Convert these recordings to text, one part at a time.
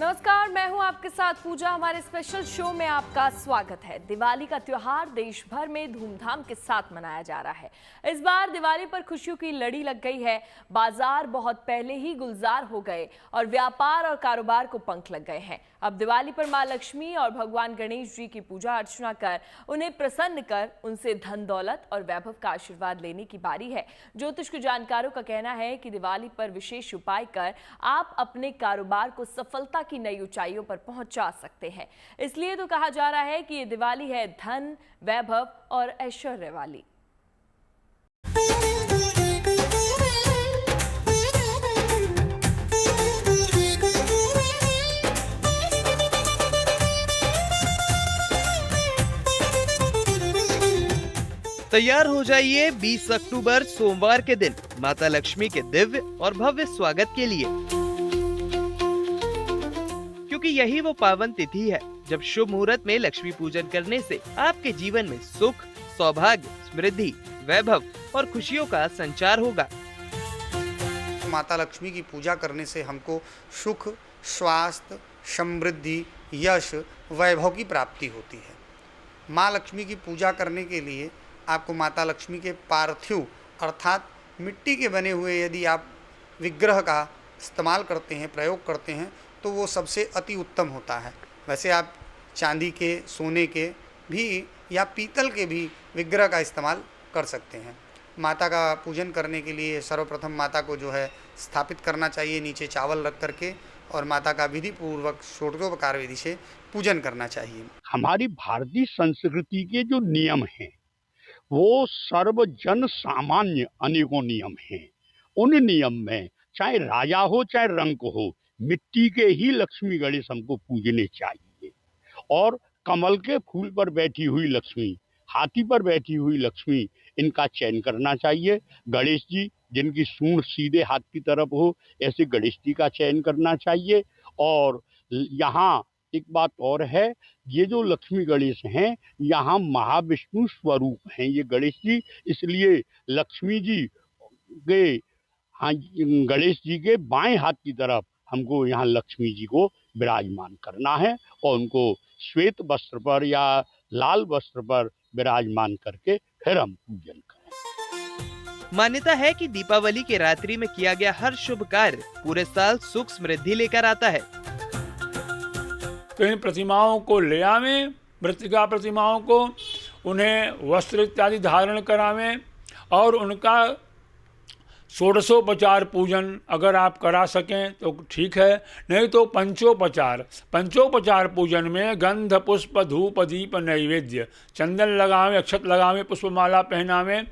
नमस्कार, मैं हूं आपके साथ पूजा। हमारे स्पेशल शो में आपका स्वागत है। दिवाली का त्योहार देश भर में धूमधाम के साथ मनाया जा रहा है। इस बार दिवाली पर खुशियों की लड़ी लग गई है। बाजार बहुत पहले ही गुलजार हो गए और व्यापार और कारोबार को पंख लग गए हैं। अब दिवाली पर मां लक्ष्मी और भगवान गणेश जी की पूजा अर्चना कर उन्हें प्रसन्न कर उनसे धन दौलत और वैभव का आशीर्वाद लेने की बारी है। ज्योतिष के जानकारों का कहना है कि दिवाली पर विशेष उपाय कर आप अपने कारोबार को सफलता की नई ऊंचाइयों पर पहुंचा सकते हैं। इसलिए तो कहा जा रहा है कि ये दिवाली है धन, वैभव और ऐश्वर्य वाली। तैयार हो जाइए 20 अक्टूबर सोमवार के दिन माता लक्ष्मी के दिव्य और भव्य स्वागत के लिए, क्योंकि यही वो पावन तिथि है जब शुभ मुहूर्त में लक्ष्मी पूजन करने से आपके जीवन में सुख, सौभाग्य, समृद्धि, वैभव और खुशियों का संचार होगा। माता लक्ष्मी की पूजा करने से हमको सुख, स्वास्थ्य, समृद्धि, यश, वैभव की प्राप्ति होती है। माँ लक्ष्मी की पूजा करने के लिए आपको माता लक्ष्मी के पार्थिव अर्थात मिट्टी के बने हुए यदि आप विग्रह का इस्तेमाल करते हैं, प्रयोग करते हैं, तो वो सबसे अति उत्तम होता है। वैसे आप चांदी के, सोने के भी या पीतल के भी विग्रह का इस्तेमाल कर सकते हैं। माता का पूजन करने के लिए सर्वप्रथम माता को जो है स्थापित करना चाहिए नीचे चावल रख करके, और माता का विधि पूर्वक षोडशोपचार विधि से पूजन करना चाहिए। हमारी भारतीय संस्कृति के जो नियम हैं वो सर्वजन सामान्य अनेकों नियम हैं। उन नियम में चाहे राजा हो चाहे रंक हो, मिट्टी के ही लक्ष्मी गणेश हमको पूजने चाहिए। और कमल के फूल पर बैठी हुई लक्ष्मी, हाथी पर बैठी हुई लक्ष्मी, इनका चयन करना चाहिए। गणेश जी जिनकी सूंड सीधे हाथ की तरफ हो, ऐसे गणेश जी का चयन करना चाहिए। और यहाँ एक बात और है, ये जो लक्ष्मी गणेश हैं यहाँ महाविष्णु स्वरूप हैं ये गणेश जी, इसलिए लक्ष्मी जी के गणेश जी के बाएं हाथ की तरफ हमको यहाँ लक्ष्मी जी को विराजमान करना है और उनको श्वेत वस्त्र पर या लाल वस्त्र पर विराजमान करके फिर हम पूजन करें। मान्यता है कि दीपावली के रात्रि में किया गया हर शुभ कार्य पूरे साल सुख समृद्धि लेकर आता है। तो इन प्रतिमाओं को ले आवें, मृत्तिका प्रतिमाओं को, उन्हें वस्त्र इत्यादि धारण करावें और उनका षोडशोपचार पूजन अगर आप करा सकें तो ठीक है, नहीं तो पंचोपचार पूजन में गंध, पुष्प, धूप, दीप, नैवेद्य, चंदन लगावें, अक्षत लगावें, पुष्पमाला पहनावें।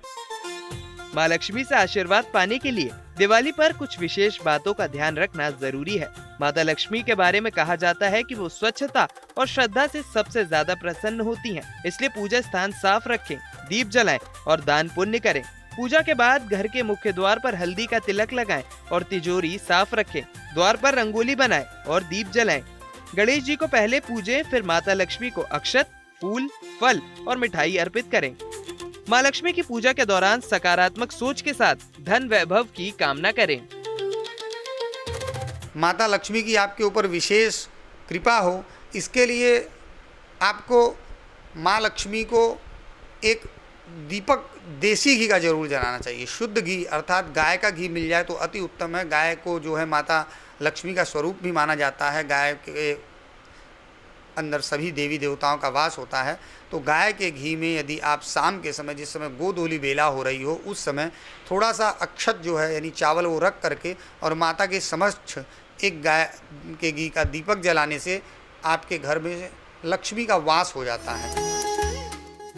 माँ लक्ष्मी से आशीर्वाद पाने के लिए दिवाली पर कुछ विशेष बातों का ध्यान रखना जरूरी है। माता लक्ष्मी के बारे में कहा जाता है कि वो स्वच्छता और श्रद्धा से सबसे ज्यादा प्रसन्न होती हैं। इसलिए पूजा स्थान साफ रखें, दीप जलाएं और दान पुण्य करें। पूजा के बाद घर के मुख्य द्वार पर हल्दी का तिलक लगाएं और तिजोरी साफ रखें। द्वार पर रंगोली बनाएं और दीप जलाएं। गणेश जी को पहले पूजें, फिर माता लक्ष्मी को अक्षत, फूल, फल और मिठाई अर्पित करें। माँ लक्ष्मी की पूजा के दौरान सकारात्मक सोच के साथ धन वैभव की कामना करें। माता लक्ष्मी की आपके ऊपर विशेष कृपा हो, इसके लिए आपको माँ लक्ष्मी को एक दीपक देसी घी का जरूर जलाना चाहिए। शुद्ध घी अर्थात गाय का घी मिल जाए तो अति उत्तम है। गाय को जो है माता लक्ष्मी का स्वरूप भी माना जाता है। गाय के अंदर सभी देवी देवताओं का वास होता है। तो गाय के घी में यदि आप शाम के समय, जिस समय गोधूली बेला हो रही हो, उस समय थोड़ा सा अक्षत जो है यानी चावल वो रख करके और माता के समक्ष एक गाय के घी का दीपक जलाने से आपके घर में लक्ष्मी का वास हो जाता है।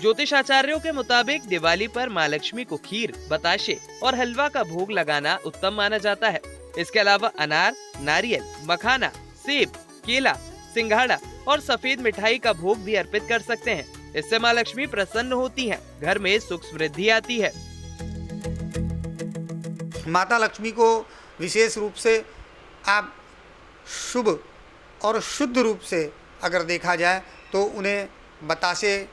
ज्योतिष आचार्यों के मुताबिक दिवाली पर माँ लक्ष्मी को खीर, बताशे और हलवा का भोग लगाना उत्तम माना जाता है। इसके अलावा अनार, नारियल, मखाना, सेब, केला, सिंघाड़ा और सफेद मिठाई का भोग भी अर्पित कर सकते हैं। इससे माँ लक्ष्मी प्रसन्न होती हैं, घर में सुख समृद्धि आती है। माता लक्ष्मी को विशेष रूप से आप शुभ और शुद्ध रूप से अगर देखा जाए तो उन्हें बतासे,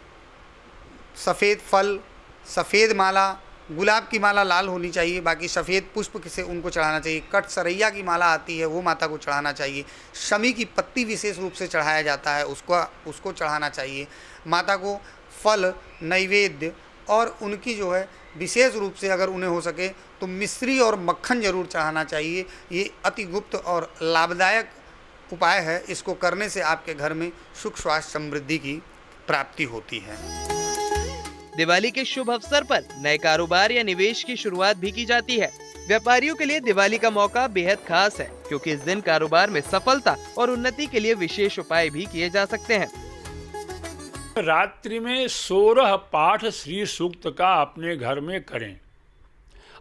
सफ़ेद फल, सफ़ेद माला गुलाब की माला लाल होनी चाहिए, बाकी सफ़ेद पुष्प से उनको चढ़ाना चाहिए। कट सरैया की माला आती है वो माता को चढ़ाना चाहिए। शमी की पत्ती विशेष रूप से चढ़ाया जाता है, उसको चढ़ाना चाहिए। माता को फल, नैवेद्य और उनकी जो है विशेष रूप से अगर उन्हें हो सके तो मिश्री और मक्खन जरूर चढ़ाना चाहिए। ये अति गुप्त और लाभदायक उपाय है। इसको करने से आपके घर में सुख स्वास्थ्य समृद्धि की प्राप्ति होती है। दिवाली के शुभ अवसर पर नए कारोबार या निवेश की शुरुआत भी की जाती है। व्यापारियों के लिए दिवाली का मौका बेहद खास है, क्योंकि इस दिन कारोबार में सफलता और उन्नति के लिए विशेष उपाय भी किए जा सकते हैं। रात्रि में 16 पाठ श्री सूक्त का अपने घर में करें,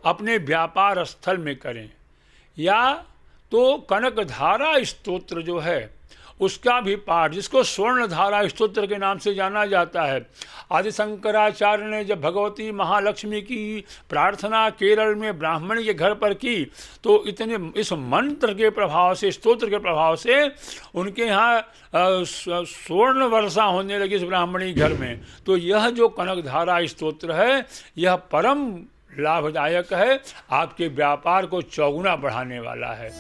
अपने व्यापार स्थल में करें, या तो कनकधारा स्तोत्र जो है उसका भी पाठ, जिसको स्वर्णधारा स्तोत्र के नाम से जाना जाता है। आदि शंकराचार्य ने जब भगवती महालक्ष्मी की प्रार्थना केरल में ब्राह्मण के घर पर की तो इस मंत्र के प्रभाव से, स्तोत्र के प्रभाव से उनके यहाँ स्वर्ण वर्षा होने लगी इस ब्राह्मणी घर में। तो यह जो कनकधारा स्तोत्र है यह परम लाभदायक है, आपके व्यापार को चौगुना बढ़ाने वाला है।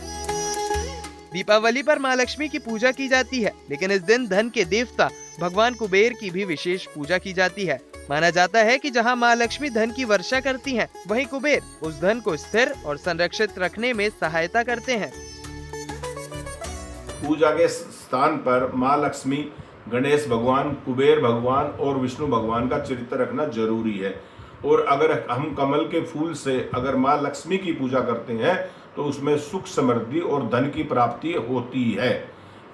दीपावली पर माँ लक्ष्मी की पूजा की जाती है, लेकिन इस दिन धन के देवता भगवान कुबेर की भी विशेष पूजा की जाती है। माना जाता है कि जहां माँ लक्ष्मी धन की वर्षा करती हैं, वहीं कुबेर उस धन को स्थिर और संरक्षित रखने में सहायता करते हैं। पूजा के स्थान पर माँ लक्ष्मी, गणेश भगवान, कुबेर भगवान और विष्णु भगवान का चित्र रखना जरूरी है। और अगर हम कमल के फूल से अगर माँ लक्ष्मी की पूजा करते हैं तो उसमें सुख, समृद्धि और धन की प्राप्ति होती है,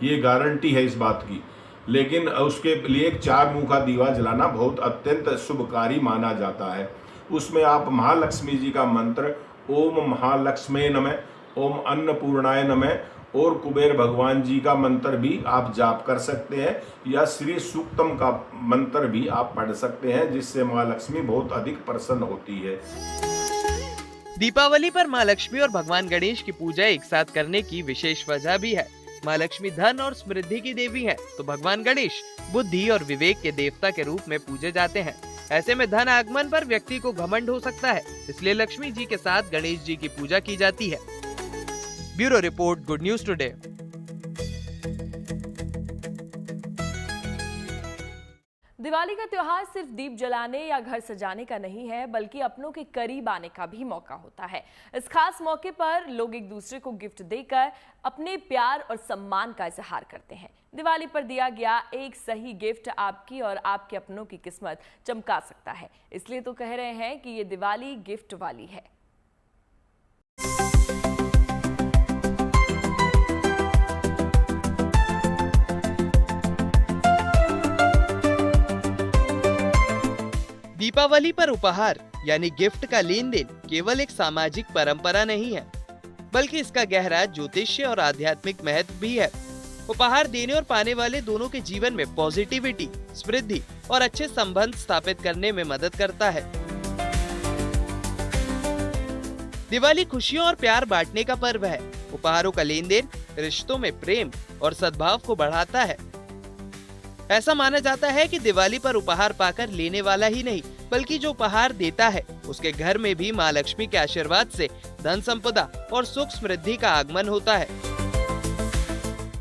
ये गारंटी है इस बात की। लेकिन उसके लिए एक 4 मुँह का दीवा जलाना बहुत अत्यंत शुभकारी माना जाता है। उसमें आप महालक्ष्मी जी का मंत्र ओम महालक्ष्मी नमः, ओम अन्नपूर्णाय नमः और कुबेर भगवान जी का मंत्र भी आप जाप कर सकते हैं, या श्री सूक्तम का मंत्र भी आप पढ़ सकते हैं, जिससे माँ लक्ष्मी बहुत अधिक प्रसन्न होती है। दीपावली पर माँ लक्ष्मी और भगवान गणेश की पूजा एक साथ करने की विशेष वजह भी है। माँ लक्ष्मी धन और समृद्धि की देवी है, तो भगवान गणेश बुद्धि और विवेक के देवता के रूप में पूजे जाते हैं। ऐसे में धन आगमन पर व्यक्ति को घमंड हो सकता है, इसलिए लक्ष्मी जी के साथ गणेश जी की पूजा की जाती है। Bureau report, good news today. Diwali का त्योहार सिर्फ दीप जलाने या घर सजाने का नहीं है, बल्कि अपनों के करीब आने का भी मौका होता है। इस खास मौके पर लोग एक दूसरे को गिफ्ट देकर अपने प्यार और सम्मान का इजहार करते हैं। दिवाली पर दिया गया एक सही गिफ्ट आपकी और आपके अपनों की किस्मत चमका सकता है। इसलिए तो कह रहे हैं कि ये दिवाली गिफ्ट वाली है। दीपावली पर उपहार यानी गिफ्ट का लेन देन केवल एक सामाजिक परंपरा नहीं है, बल्कि इसका गहरा ज्योतिष्य और आध्यात्मिक महत्व भी है। उपहार देने और पाने वाले दोनों के जीवन में पॉजिटिविटी, समृद्धि और अच्छे संबंध स्थापित करने में मदद करता है। दिवाली खुशियों और प्यार बांटने का पर्व है। उपहारों का लेन देन रिश्तों में प्रेम और सद्भाव को बढ़ाता है। ऐसा माना जाता है कि दिवाली पर उपहार पाकर लेने वाला ही नहीं, बल्कि जो उपहार देता है उसके घर में भी माँ लक्ष्मी के आशीर्वाद से धन संपदा और सुख समृद्धि का आगमन होता है।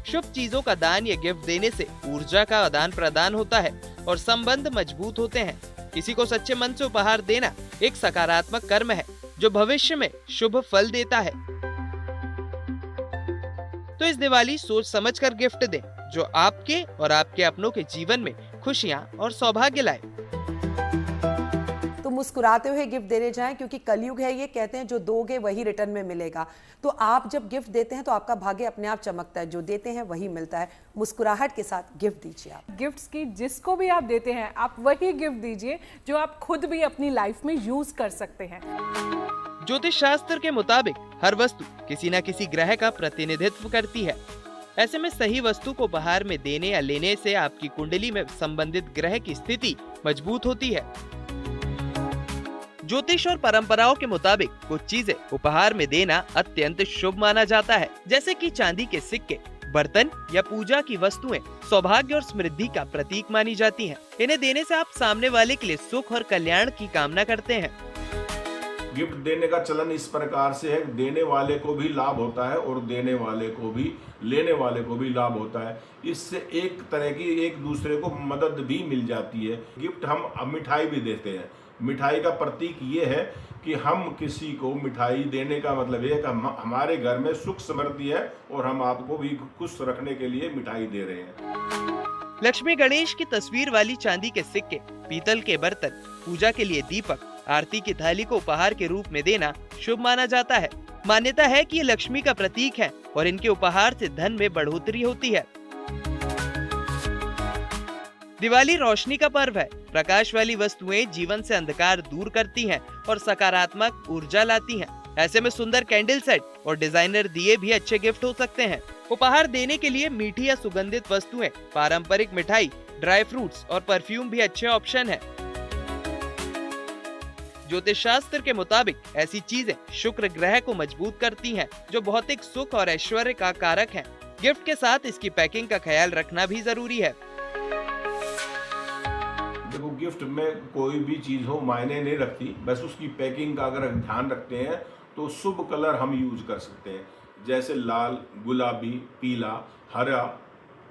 शुभ चीजों का दान या गिफ्ट देने से ऊर्जा का आदान प्रदान होता है और संबंध मजबूत होते हैं। किसी को सच्चे मन से उपहार देना एक सकारात्मक कर्म है जो भविष्य में शुभ फल देता है। तो इस दिवाली सोच समझकर गिफ्ट दें जो आपके और आपके अपनों के जीवन में खुशियां और सौभाग्य लाए। तो मुस्कुराते हुए गिफ्ट देने जाएं, क्योंकि कलयुग है ये, कहते हैं जो दोगे वही रिटर्न में मिलेगा। तो आप जब गिफ्ट देते हैं तो आपका भाग्य अपने आप चमकता है, जो देते हैं वही मिलता है। मुस्कुराहट के साथ गिफ्ट दीजिए। आप गिफ्ट्स की जिसको भी आप देते हैं आप वही गिफ्ट दीजिए जो आप खुद भी अपनी लाइफ में यूज कर सकते हैं। ज्योतिष शास्त्र के मुताबिक हर वस्तु किसी न किसी ग्रह का प्रतिनिधित्व करती है। ऐसे में सही वस्तु को उपहार में देने या लेने से आपकी कुंडली में संबंधित ग्रह की स्थिति मजबूत होती है। ज्योतिष और परंपराओं के मुताबिक कुछ चीजें उपहार में देना अत्यंत शुभ माना जाता है, जैसे कि चांदी के सिक्के, बर्तन या पूजा की वस्तुएं सौभाग्य और समृद्धि का प्रतीक मानी जाती हैं। इन्हें देने से आप सामने वाले के लिए सुख और कल्याण की कामना करते हैं। गिफ्ट देने का चलन इस प्रकार से है, देने वाले को भी लाभ होता है और देने वाले को भी, लेने वाले को भी लाभ होता है। इससे एक तरह की एक दूसरे को मदद भी मिल जाती है। गिफ्ट हम मिठाई भी देते हैं। मिठाई का प्रतीक ये है कि हम किसी को मिठाई देने का मतलब ये है कि हमारे घर में सुख समृद्धि है और हम आपको भी खुश रखने के लिए मिठाई दे रहे हैं। लक्ष्मी गणेश की तस्वीर वाली चांदी के सिक्के, पीतल के बर्तन, पूजा के लिए दीपक, आरती की थाली को उपहार के रूप में देना शुभ माना जाता है। मान्यता है कि ये लक्ष्मी का प्रतीक है और इनके उपहार से धन में बढ़ोतरी होती है। दिवाली रोशनी का पर्व है। प्रकाश वाली वस्तुएं जीवन से अंधकार दूर करती हैं और सकारात्मक ऊर्जा लाती हैं। ऐसे में सुंदर कैंडल सेट और डिजाइनर दिए भी अच्छे गिफ्ट हो सकते हैं। उपहार देने के लिए मीठी या सुगंधित वस्तुएं, पारंपरिक मिठाई, ड्राई फ्रूट्स और परफ्यूम भी अच्छे ऑप्शन हैं। ज्योतिष शास्त्र के मुताबिक ऐसी चीजें शुक्र ग्रह को मजबूत करती हैं, जो भौतिक सुख और ऐश्वर्य का कारक हैं। गिफ्ट के साथ इसकी पैकिंग का ख्याल रखना भी जरूरी है। देखो, गिफ्ट में कोई भी चीज हो मायने नहीं रखती, बस उसकी पैकिंग का अगर ध्यान रखते हैं तो शुभ कलर हम यूज कर सकते हैं। जैसे लाल, गुलाबी, पीला, हरा,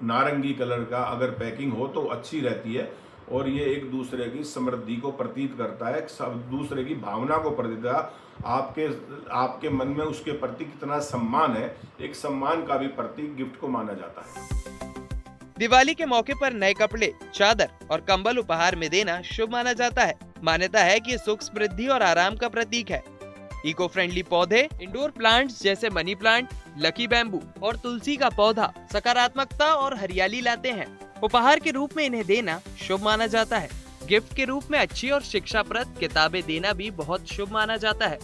नारंगी कलर का अगर पैकिंग हो तो अच्छी रहती है और ये एक दूसरे की समृद्धि को प्रतीत करता है, सब दूसरे की भावना को प्रतीत करता है। आपके मन में उसके प्रति कितना सम्मान है, एक सम्मान का भी प्रतीक गिफ्ट को माना जाता है। दिवाली के मौके पर नए कपड़े, चादर और कंबल उपहार में देना शुभ माना जाता है। मान्यता है कि ये सुख, समृद्धि और आराम का प्रतीक है। इको फ्रेंडली पौधे, इंडोर प्लांट्स जैसे मनी प्लांट, लकी बैम्बू और तुलसी का पौधा सकारात्मकता और हरियाली लाते हैं। उपहार के रूप में इन्हें देना शुभ माना जाता है। गिफ्ट के रूप में अच्छी और शिक्षाप्रद किताबें देना भी बहुत शुभ माना जाता है।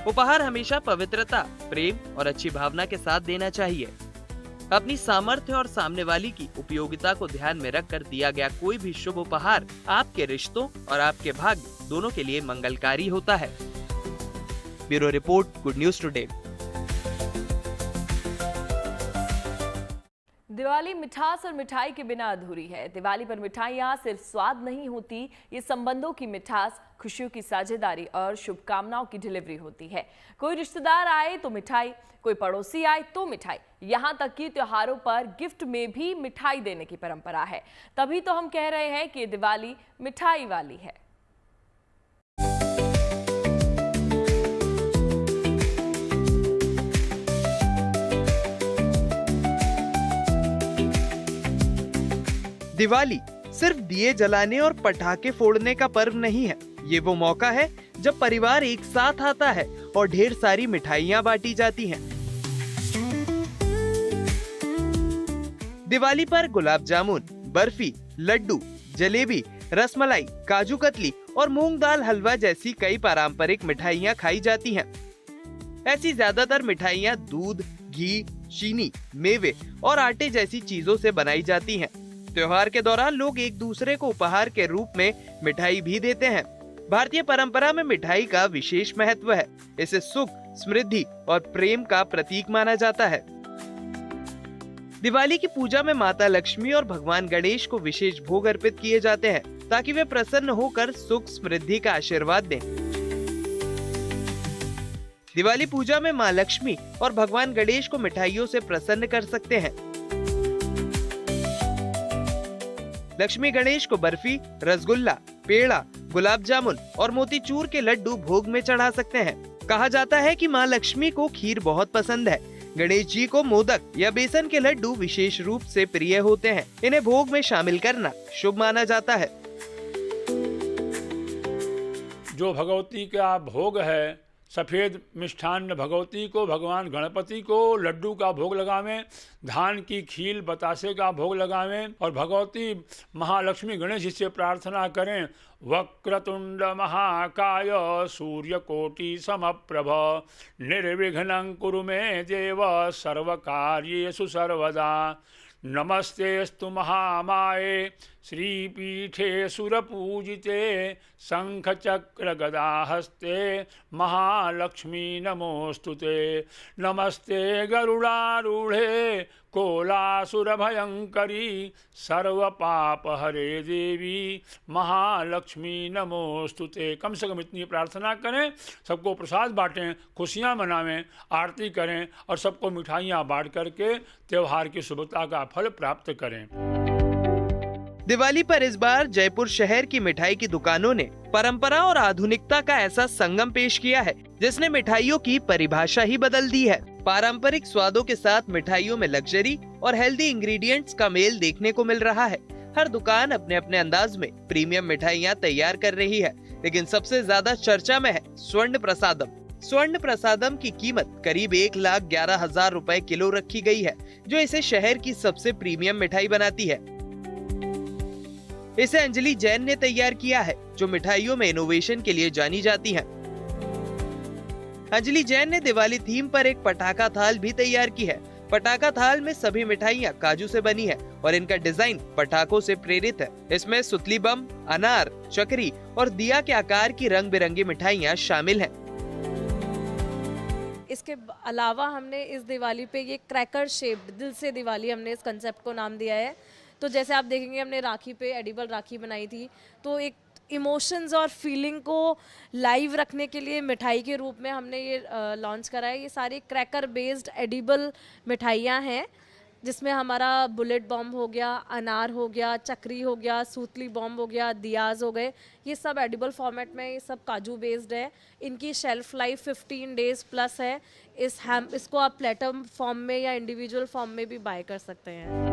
उपहार हमेशा पवित्रता, प्रेम और अच्छी भावना के साथ देना चाहिए। अपनी सामर्थ्य और सामने वाली की उपयोगिता को ध्यान में रखकर दिया गया कोई भी शुभ उपहार आपके रिश्तों और आपके भाग्य दोनों के लिए मंगलकारी होता है। Bureau report, good news today. Diwali मिठास और मिठाई के बिना अधूरी है। दिवाली पर मिठाइयाँ सिर्फ स्वाद नहीं होती, ये संबंधों की मिठास, खुशियों की साझेदारी और शुभकामनाओं की डिलीवरी होती है। कोई रिश्तेदार आए तो मिठाई, कोई पड़ोसी आए तो मिठाई, यहाँ तक कि त्योहारों पर गिफ्ट में भी मिठाई देने की परंपरा है। तभी तो हम कह रहे हैं कि दिवाली मिठाई वाली है। दिवाली सिर्फ दिए जलाने और पटाखे फोड़ने का पर्व नहीं है। ये वो मौका है जब परिवार एक साथ आता है और ढेर सारी मिठाइयाँ बांटी जाती हैं। दिवाली पर गुलाब जामुन, बर्फी, लड्डू, जलेबी, रसमलाई, काजू कतली और मूंग दाल हलवा जैसी कई पारंपरिक मिठाइयाँ खाई जाती हैं। ऐसी ज्यादातर मिठाइयाँ दूध, घी, चीनी, मेवे और आटे जैसी चीजों से बनाई जाती हैं। त्योहार के दौरान लोग एक दूसरे को उपहार के रूप में मिठाई भी देते हैं। भारतीय परंपरा में मिठाई का विशेष महत्व है। इसे सुख, समृद्धि और प्रेम का प्रतीक माना जाता है। दिवाली की पूजा में माता लक्ष्मी और भगवान गणेश को विशेष भोग अर्पित किए जाते हैं ताकि वे प्रसन्न होकर सुख, समृद्धि का आशीर्वाद दें। दिवाली पूजा में मां लक्ष्मी और भगवान गणेश को मिठाइयों से प्रसन्न कर सकते हैं। लक्ष्मी गणेश को बर्फी, रसगुल्ला, पेड़ा, गुलाब जामुन और मोतीचूर के लड्डू भोग में चढ़ा सकते हैं। कहा जाता है कि मां लक्ष्मी को खीर बहुत पसंद है। गणेश जी को मोदक या बेसन के लड्डू विशेष रूप से प्रिय होते हैं। इन्हें भोग में शामिल करना शुभ माना जाता है। जो भगवती का भोग है, सफ़ेद मिष्ठान्न भगवती को, भगवान गणपति को लड्डू का भोग लगावें, धान की खीर बतासे का भोग लगावें और भगवती महालक्ष्मी गणेश जी से प्रार्थना करें, वक्रतुंड महाकाय सूर्यकोटि समप्रभ निर्विघ्नं कुरु मे देव सर्वकार्येषु सर्वदा नमस्तेस्तु महामाये श्रीपीठे सुरपूजिते शंख चक्र गदा हस्ते महालक्ष्मी नमोस्तुते। नमस्ते गरुड़ारूढ़े कोलासुर भयंकरी सर्व पाप हरे देवी महालक्ष्मी नमोस्तुते। कम से कम इतनी प्रार्थना करें, सबको प्रसाद बांटें, खुशियां मनावें, आरती करें और सबको मिठाइयां बांट करके त्योहार की शुभता का फल प्राप्त करें। दिवाली पर इस बार जयपुर शहर की मिठाई की दुकानों ने परंपरा और आधुनिकता का ऐसा संगम पेश किया है जिसने मिठाइयों की परिभाषा ही बदल दी है। पारंपरिक स्वादों के साथ मिठाइयों में लग्जरी और हेल्दी इंग्रेडिएंट्स का मेल देखने को मिल रहा है। हर दुकान अपने अपने अंदाज में प्रीमियम मिठाइयाँ तैयार कर रही है, लेकिन सबसे ज्यादा चर्चा में है स्वर्ण प्रसादम। स्वर्ण प्रसादम की कीमत करीब 1,11,000 रुपए किलो रखी गई है, जो इसे शहर की सबसे प्रीमियम मिठाई बनाती है। इसे अंजलि जैन ने तैयार किया है, जो मिठाइयों में इनोवेशन के लिए जानी जाती हैं। अंजलि जैन ने दिवाली थीम पर एक पटाखा थाल भी तैयार की है। पटाखा थाल में सभी मिठाइयाँ काजू से बनी है और इनका डिजाइन पटाखों से प्रेरित है। इसमें सुतली बम, अनार, चकरी और दिया के आकार की रंग बिरंगी मिठाइयाँ शामिल हैं। इसके अलावा हमने इस दिवाली पे ये क्रैकर शेप्ड दिल से दिवाली हमने इस कंसेप्ट को नाम दिया है। तो जैसे आप देखेंगे हमने राखी पे एडिबल राखी बनाई थी, तो एक इमोशंस और फीलिंग को लाइव रखने के लिए मिठाई के रूप में हमने ये लॉन्च करा है। ये सारी क्रैकर बेस्ड एडिबल मिठाइयाँ हैं, जिसमें हमारा बुलेट बॉम्ब हो गया, अनार हो गया, चक्री हो गया, सूतली बॉम्ब हो गया, दियाज हो गए। ये सब एडिबल फॉर्मेट में, ये सब काजू बेस्ड है। इनकी शेल्फ लाइफ 15 डेज प्लस है। इसको आप प्लेटम फॉर्म में या इंडिविजुअल फॉर्म में भी बाय कर सकते हैं।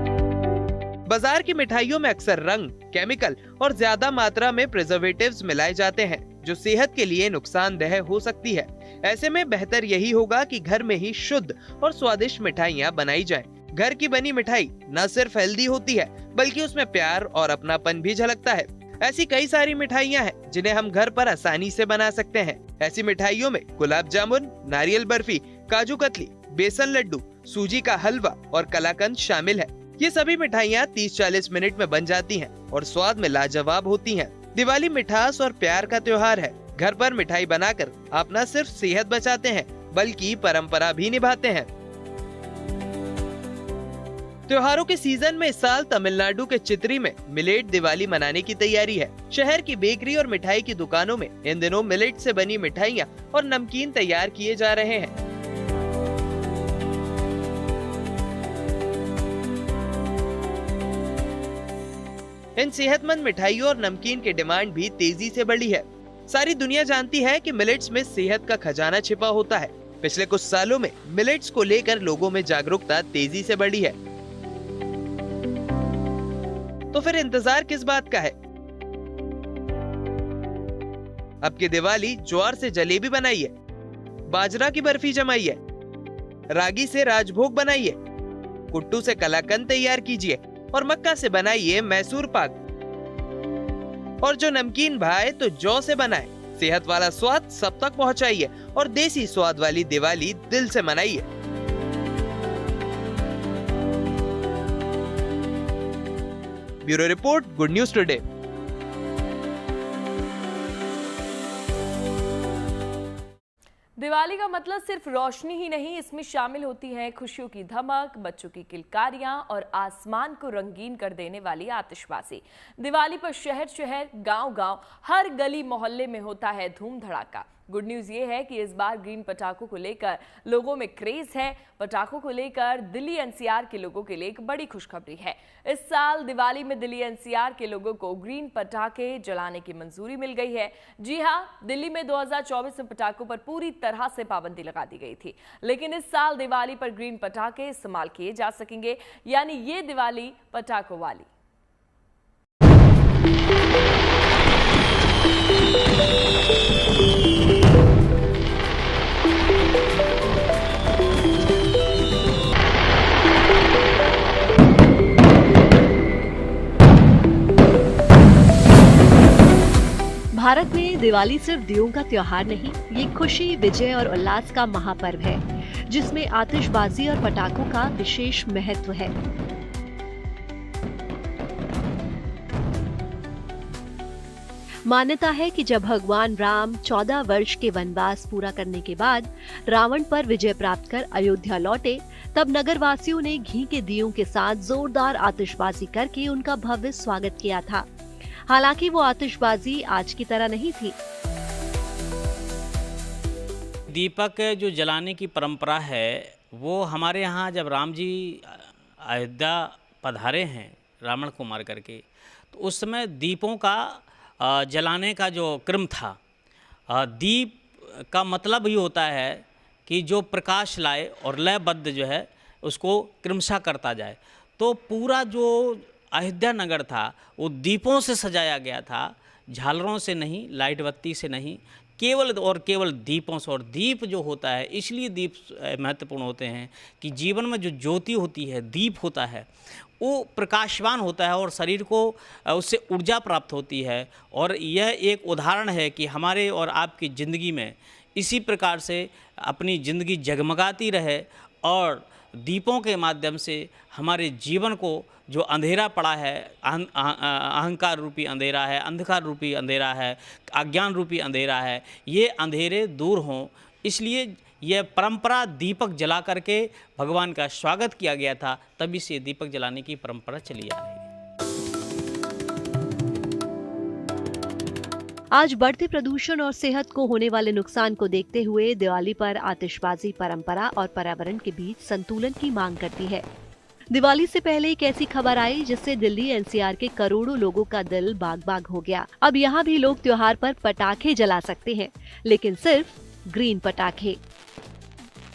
बाजार की मिठाइयों में अक्सर रंग, केमिकल और ज्यादा मात्रा में प्रिजर्वेटिव्स मिलाए जाते हैं, जो सेहत के लिए नुकसानदेह हो सकती है। ऐसे में बेहतर यही होगा कि घर में ही शुद्ध और स्वादिष्ट मिठाइयाँ बनाई जाएं। घर की बनी मिठाई न सिर्फ हेल्दी होती है, बल्कि उसमें प्यार और अपनापन भी झलकता है। ऐसी कई सारी मिठाइयाँ हैं जिन्हें हम घर पर आसानी से बना सकते हैं। ऐसी मिठाइयों में गुलाब जामुन, नारियल बर्फी, काजू कतली, बेसन लड्डू, सूजी का हलवा और कलाकंद शामिल है। ये सभी मिठाइयाँ 30-40 मिनट में बन जाती हैं और स्वाद में लाजवाब होती हैं। दिवाली मिठास और प्यार का त्योहार है। घर पर मिठाई बनाकर आप न सिर्फ सेहत बचाते हैं, बल्कि परंपरा भी निभाते हैं। त्योहारों के सीजन में इस साल तमिलनाडु के चित्री में मिलेट दिवाली मनाने की तैयारी है। शहर की बेकरी और मिठाई की दुकानों में इन दिनों मिलेट से बनी मिठाइयाँ और नमकीन तैयार किए जा रहे हैं। इन सेहतमंद मिठाइयों और नमकीन की डिमांड भी तेजी से बढ़ी है। सारी दुनिया जानती है कि मिलेट्स में सेहत का खजाना छिपा होता है। पिछले कुछ सालों में मिलेट्स को लेकर लोगों में जागरूकता तेजी से बढ़ी है। तो फिर इंतजार किस बात का है? अब की दिवाली ज्वार से जलेबी बनाइए, बाजरा की बर्फी जमाइए, रागी से राजभोग बनाइए, कुट्टू से कलाकंद तैयार कीजिए और मक्का से बनाइए मैसूर पाक। और जो नमकीन भाए तो जौ से बनाए। सेहत वाला स्वाद सब तक पहुंचाइए और देसी स्वाद वाली दिवाली दिल से मनाइए। Bureau report, good news today. Diwali का मतलब सिर्फ रोशनी ही नहीं, इसमें शामिल होती है खुशियों की धमक, बच्चों की किलकारियां और आसमान को रंगीन कर देने वाली आतिशबाजी। दिवाली पर शहर शहर, गांव-गांव, हर गली मोहल्ले में होता है धूम धड़ाका। गुड न्यूज़ ये है कि इस बार ग्रीन पटाखों को लेकर लोगों में क्रेज है। पटाखों को लेकर दिल्ली एनसीआर के लोगों के लिए एक बड़ी खुशखबरी है। इस साल दिवाली में दिल्ली एनसीआर के लोगों को ग्रीन पटाखे जलाने की मंजूरी मिल गई है। जी हां, दिल्ली में 2024 में पटाखों पर पूरी तरह से पाबंदी लगा दी गई थी, लेकिन इस साल दिवाली पर ग्रीन पटाखे इस्तेमाल किए जा सकेंगे, यानी ये दिवाली पटाखों वाली। भारत में दिवाली सिर्फ दियों का त्योहार नहीं, ये खुशी, विजय और उल्लास का महापर्व है, जिसमें आतिशबाजी और पटाखों का विशेष महत्व है। मान्यता है कि जब भगवान राम 14 वर्ष के वनवास पूरा करने के बाद रावण पर विजय प्राप्त कर अयोध्या लौटे, तब नगरवासियों ने घी के दियों के साथ जोरदार आतिशबाजी करके उनका भव्य स्वागत किया था। हालांकि वो आतिशबाजी आज की तरह नहीं थी। दीपक जो जलाने की परंपरा है वो हमारे यहाँ जब राम जी अयोध्या पधारे हैं रावण को मार करके, तो उस समय दीपों का जलाने का जो क्रम था, दीप का मतलब ये होता है कि जो प्रकाश लाए और लयबद्ध जो है उसको क्रमशः करता जाए। तो पूरा जो अयोध्या नगर था वो दीपों से सजाया गया था, झालरों से नहीं, लाइट बत्ती से नहीं, केवल और केवल दीपों से। और दीप जो होता है, इसलिए दीप महत्वपूर्ण होते हैं कि जीवन में जो ज्योति होती है, दीप होता है, वो प्रकाशवान होता है और शरीर को उससे ऊर्जा प्राप्त होती है। और यह एक उदाहरण है कि हमारे और आपकी ज़िंदगी में इसी प्रकार से अपनी ज़िंदगी जगमगाती रहे और दीपों के माध्यम से हमारे जीवन को जो अंधेरा पड़ा है, अहंकार रूपी अंधेरा है, अंधकार रूपी अंधेरा है, अज्ञान रूपी अंधेरा है, ये अंधेरे दूर हों। इसलिए यह परंपरा दीपक जला करके भगवान का स्वागत किया गया था, तभी से दीपक जलाने की परंपरा चली आ रही है। आज बढ़ते प्रदूषण और सेहत को होने वाले नुकसान को देखते हुए दिवाली पर आतिशबाजी परंपरा और पर्यावरण के बीच संतुलन की मांग करती है। दिवाली से पहले एक ऐसी खबर आई जिससे दिल्ली एनसीआर के करोड़ों लोगों का दिल बाग बाग हो गया। अब यहाँ भी लोग त्योहार पर पटाखे जला सकते हैं, लेकिन सिर्फ ग्रीन पटाखे।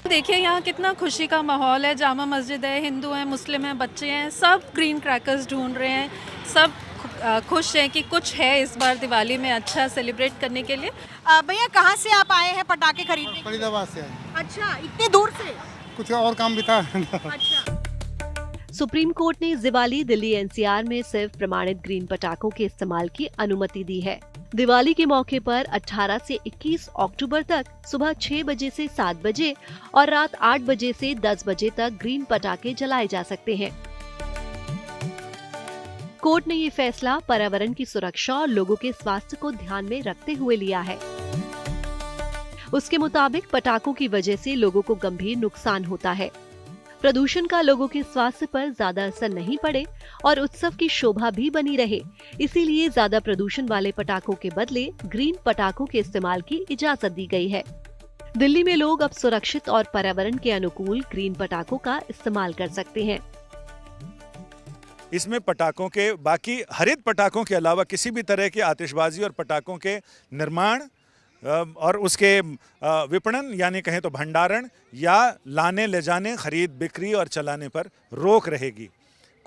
देखिए यहाँ कितना खुशी का माहौल है। जामा मस्जिद है, हिंदू हैं, मुस्लिम हैं, बच्चे हैं, सब ग्रीन क्रैकर्स ढूंढ रहे हैं। सब खुश हैं कि कुछ है इस बार दिवाली में अच्छा सेलिब्रेट करने के लिए। भैया कहाँ से आप आए हैं पटाखे खरीदने? फरीदाबाद से आए। अच्छा, इतनी दूर से? कुछ और काम भी था। अच्छा। सुप्रीम कोर्ट ने दिवाली दिल्ली एनसीआर में सिर्फ प्रमाणित ग्रीन पटाखों के इस्तेमाल की अनुमति दी है। दिवाली के मौके पर 18 से 21 अक्टूबर तक सुबह 6 बजे से 7 बजे और रात 8 बजे से 10 बजे तक ग्रीन पटाखे जलाए जा सकते हैं। कोर्ट ने ये फैसला पर्यावरण की सुरक्षा और लोगों के स्वास्थ्य को ध्यान में रखते हुए लिया है। उसके मुताबिक पटाखों की वजह से लोगों को गंभीर नुकसान होता है। प्रदूषण का लोगों के स्वास्थ्य पर ज्यादा असर नहीं पड़े और उत्सव की शोभा भी बनी रहे, इसीलिए ज्यादा प्रदूषण वाले पटाखों के बदले ग्रीन पटाखों के इस्तेमाल की इजाजत दी गई है। दिल्ली में लोग अब सुरक्षित और पर्यावरण के अनुकूल ग्रीन पटाखों का इस्तेमाल कर सकते हैं। इसमें पटाखों के, बाकी हरित पटाखों के अलावा किसी भी तरह की आतिशबाजी और पटाखों के निर्माण और उसके विपणन यानी कहें तो भंडारण या लाने ले जाने, खरीद बिक्री और चलाने पर रोक रहेगी।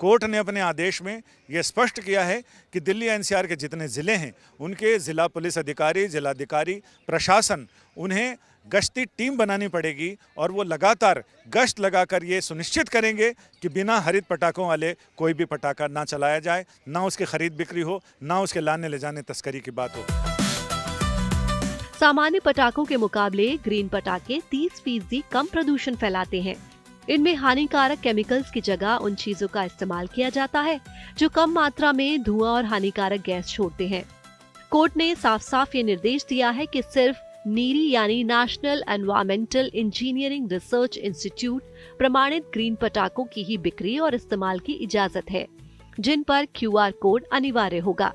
कोर्ट ने अपने आदेश में यह स्पष्ट किया है कि दिल्ली एनसीआर के जितने ज़िले हैं उनके ज़िला पुलिस अधिकारी, जिलाधिकारी, प्रशासन, उन्हें गश्ती टीम बनानी पड़ेगी और वो लगातार गश्त लगाकर ये सुनिश्चित करेंगे कि बिना हरित पटाखों वाले कोई भी पटाखा ना चलाया जाए, ना उसकी खरीद बिक्री हो, ना उसके लाने ले जाने तस्करी की बात हो। सामान्य पटाखों के मुकाबले ग्रीन पटाखे 30% कम प्रदूषण फैलाते हैं। इनमें हानिकारक केमिकल्स की जगह उन चीजों का इस्तेमाल किया जाता है जो कम मात्रा में धुआं और हानिकारक गैस छोड़ते हैं। कोर्ट ने साफ साफ ये निर्देश दिया है कि सिर्फ नीरी यानी national environmental engineering research institute प्रमाणित ग्रीन पटाखों की ही बिक्री और इस्तेमाल की इजाजत है, जिन पर QR कोड अनिवार्य होगा।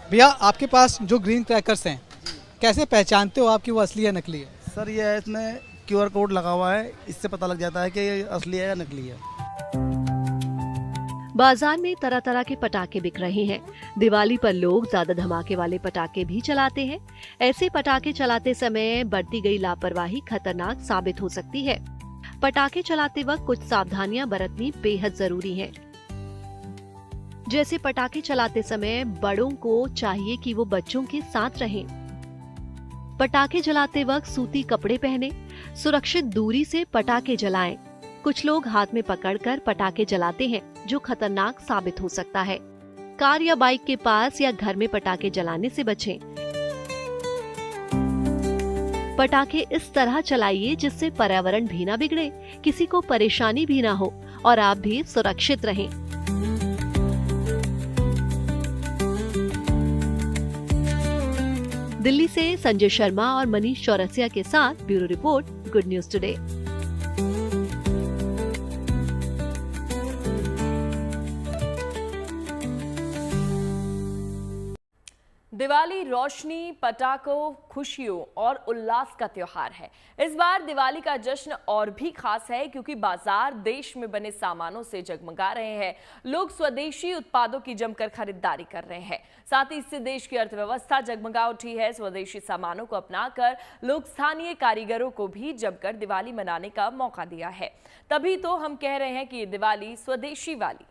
भैया आपके पास जो ग्रीन क्रैकर्स हैं, कैसे पहचानते हो आप कि वो असली है नकली है? सर ये इसमें QR कोड लगा हुआ है, इससे पता लग जाता है कि ये असली है या नकली है। बाजार में तरह तरह के पटाखे बिक रहे हैं। दिवाली पर लोग ज्यादा धमाके वाले पटाखे भी चलाते हैं। ऐसे पटाखे चलाते समय बरती गई लापरवाही खतरनाक साबित हो सकती है। पटाखे चलाते वक्त कुछ सावधानियां बरतनी बेहद जरूरी है। जैसे पटाखे चलाते समय बड़ों को चाहिए कि वो बच्चों के साथ रहें। पटाखे जलाते वक्त सूती कपड़े पहने, सुरक्षित दूरी से पटाखे जलाएं। कुछ लोग हाथ में पकड़कर पटाखे जलाते हैं जो खतरनाक साबित हो सकता है। कार या बाइक के पास या घर में पटाखे जलाने से बचें। पटाखे इस तरह चलाइए जिससे पर्यावरण भी ना बिगड़े, किसी को परेशानी भी ना हो और आप भी सुरक्षित रहें। दिल्ली से संजय शर्मा और मनीष चौरसिया के साथ bureau report, good news today. Diwali रोशनी, पटाखों, खुशियों और उल्लास का त्योहार है। इस बार दिवाली का जश्न और भी खास है क्योंकि बाजार देश में बने सामानों से जगमगा रहे हैं। लोग स्वदेशी उत्पादों की जमकर खरीदारी कर रहे हैं। साथ ही इससे देश की अर्थव्यवस्था जगमगा उठी है। स्वदेशी सामानों को अपनाकर लोग स्थानीय कारीगरों को भी जमकर दिवाली मनाने का मौका दिया है। तभी तो हम कह रहे हैं कि ये दिवाली स्वदेशी वाली।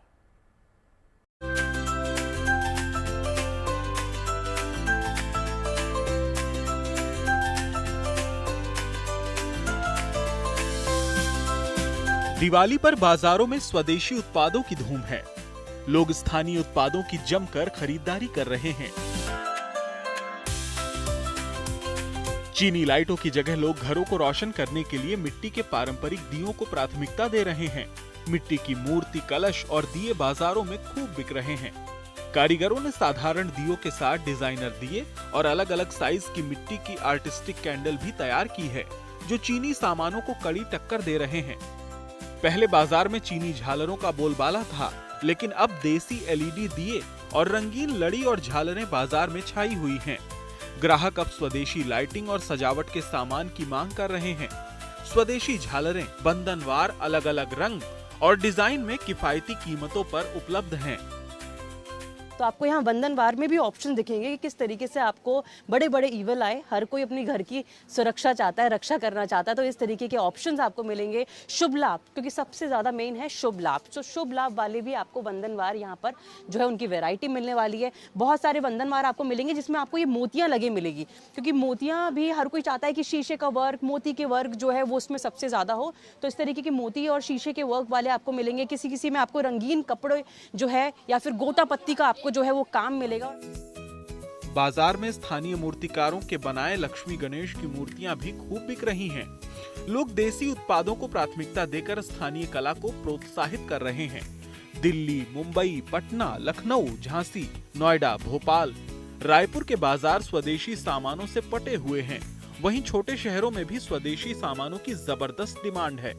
दिवाली पर बाजारों में स्वदेशी उत्पादों की धूम है। लोग स्थानीय उत्पादों की जमकर खरीदारी कर रहे हैं। चीनी लाइटों की जगह लोग घरों को रोशन करने के लिए मिट्टी के पारंपरिक दियों को प्राथमिकता दे रहे हैं। मिट्टी की मूर्ति, कलश और दिए बाजारों में खूब बिक रहे हैं। कारीगरों ने साधारण दियों के साथ डिजाइनर दिए और अलग अलग साइज की मिट्टी की आर्टिस्टिक कैंडल भी तैयार की है, जो चीनी सामानों को कड़ी टक्कर दे रहे हैं। पहले बाजार में चीनी झालरों का बोलबाला था, लेकिन अब देसी एलईडी दिए और रंगीन लड़ी और झालरें बाजार में छाई हुई हैं। ग्राहक अब स्वदेशी लाइटिंग और सजावट के सामान की मांग कर रहे हैं। स्वदेशी झालरें बंधनवार, अलग अलग रंग और डिजाइन में किफायती कीमतों पर उपलब्ध हैं। तो आपको यहाँ बंधनवार में भी ऑप्शन दिखेंगे कि किस तरीके से आपको बड़े बड़े ईवल आए। हर कोई अपनी घर की सुरक्षा चाहता है, रक्षा करना चाहता है, तो इस तरीके के ऑप्शंस आपको मिलेंगे। शुभ लाभ, क्योंकि सबसे ज़्यादा मेन है शुभ लाभ, तो शुभ लाभ वाले भी आपको बंधनवार यहाँ पर जो है उनकी वैरायटी मिलने वाली है। बहुत सारे बंधनवार आपको मिलेंगे जिसमें आपको ये मोतियाँ लगे मिलेगी, क्योंकि मोतियाँ भी हर कोई चाहता है कि शीशे का वर्क, मोती के वर्क जो है वो उसमें सबसे ज़्यादा हो। तो इस तरीके के मोती और शीशे के वर्क वाले आपको मिलेंगे। किसी किसी में आपको रंगीन कपड़े जो है या फिर गोटा पत्ती का आपको जो है वो काम मिलेगा। बाजार में स्थानीय मूर्तिकारों के बनाए लक्ष्मी गणेश की मूर्तियां भी खूब बिक रही हैं। लोग देसी उत्पादों को प्राथमिकता देकर स्थानीय कला को प्रोत्साहित कर रहे हैं। दिल्ली, मुंबई, पटना, लखनऊ, झांसी, नोएडा, भोपाल, रायपुर के बाजार स्वदेशी सामानों से पटे हुए हैं। वहीं छोटे शहरों में भी स्वदेशी सामानों की जबरदस्त डिमांड है।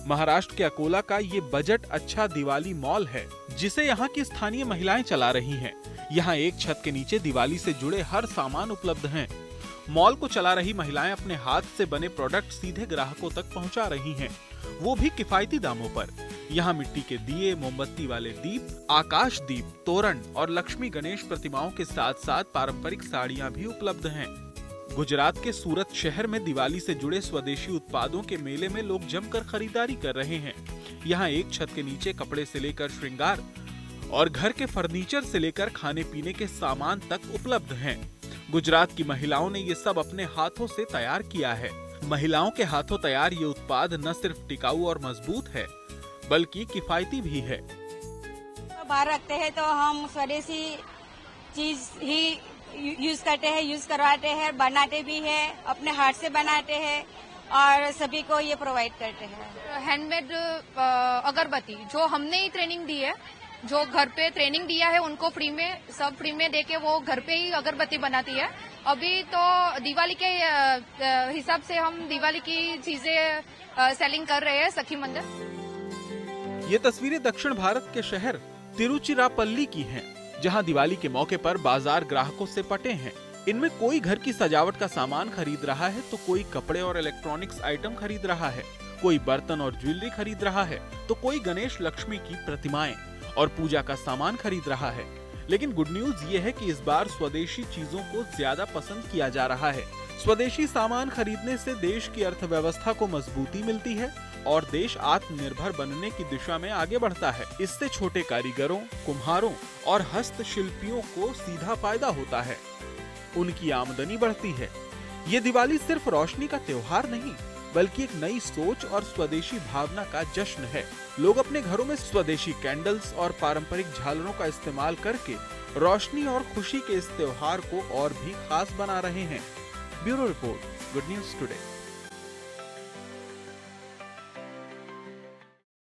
महाराष्ट्र के अकोला का ये बजट अच्छा दिवाली मॉल है, जिसे यहाँ की स्थानीय महिलाएं चला रही हैं। यहाँ एक छत के नीचे दिवाली से जुड़े हर सामान उपलब्ध हैं। मॉल को चला रही महिलाएं अपने हाथ से बने प्रोडक्ट सीधे ग्राहकों तक पहुँचा रही हैं, वो भी किफायती दामों पर। यहाँ मिट्टी के दिए, मोमबत्ती वाले दीप, आकाश दीप, तोरण और लक्ष्मी गणेश प्रतिमाओं के साथ साथ पारंपरिक साड़ियाँ भी उपलब्ध हैं। गुजरात के सूरत शहर में दिवाली से जुड़े स्वदेशी उत्पादों के मेले में लोग जमकर खरीदारी कर रहे हैं। यहाँ एक छत के नीचे कपड़े से लेकर श्रृंगार और घर के फर्नीचर से लेकर खाने पीने के सामान तक उपलब्ध हैं। गुजरात की महिलाओं ने ये सब अपने हाथों से तैयार किया है। महिलाओं के हाथों तैयार ये उत्पाद न सिर्फ टिकाऊ और मजबूत है, बल्कि किफायती भी है। बाहर रखते हैं तो हम स्वदेशी चीज ही यूज करते हैं, यूज करवाते हैं, बनाते भी हैं, अपने हाथ से बनाते हैं और सभी को ये प्रोवाइड करते हैं। हैंडमेड अगरबत्ती जो हमने ही ट्रेनिंग दी है, जो घर पे ट्रेनिंग दिया है उनको फ्री में, सब फ्री में देके वो घर पे ही अगरबत्ती बनाती है। अभी तो दिवाली के हिसाब से हम दिवाली की चीजें सेलिंग कर रहे हैं सखी मंदिर। ये तस्वीरें दक्षिण भारत के शहर तिरुचिरापल्ली की हैं, जहां दिवाली के मौके पर बाजार ग्राहकों से पटे हैं। इनमें कोई घर की सजावट का सामान खरीद रहा है तो कोई कपड़े और इलेक्ट्रॉनिक्स आइटम खरीद रहा है, कोई बर्तन और ज्वेलरी खरीद रहा है तो कोई गणेश लक्ष्मी की प्रतिमाएं और पूजा का सामान खरीद रहा है। लेकिन गुड न्यूज ये है कि इस बार स्वदेशी चीजों को ज्यादा पसंद किया जा रहा है। स्वदेशी सामान खरीदने से देश की अर्थव्यवस्था को मजबूती मिलती है और देश आत्मनिर्भर बनने की दिशा में आगे बढ़ता है। इससे छोटे कारीगरों, कुम्हारों और हस्तशिल्पियों को सीधा फायदा होता है, उनकी आमदनी बढ़ती है। ये दिवाली सिर्फ रोशनी का त्योहार नहीं, बल्कि एक नई सोच और स्वदेशी भावना का जश्न है। लोग अपने घरों में स्वदेशी कैंडल्स और पारंपरिक झालरों का इस्तेमाल करके रोशनी और खुशी के इस त्योहार को और भी खास बना रहे हैं। Bureau report, good news today.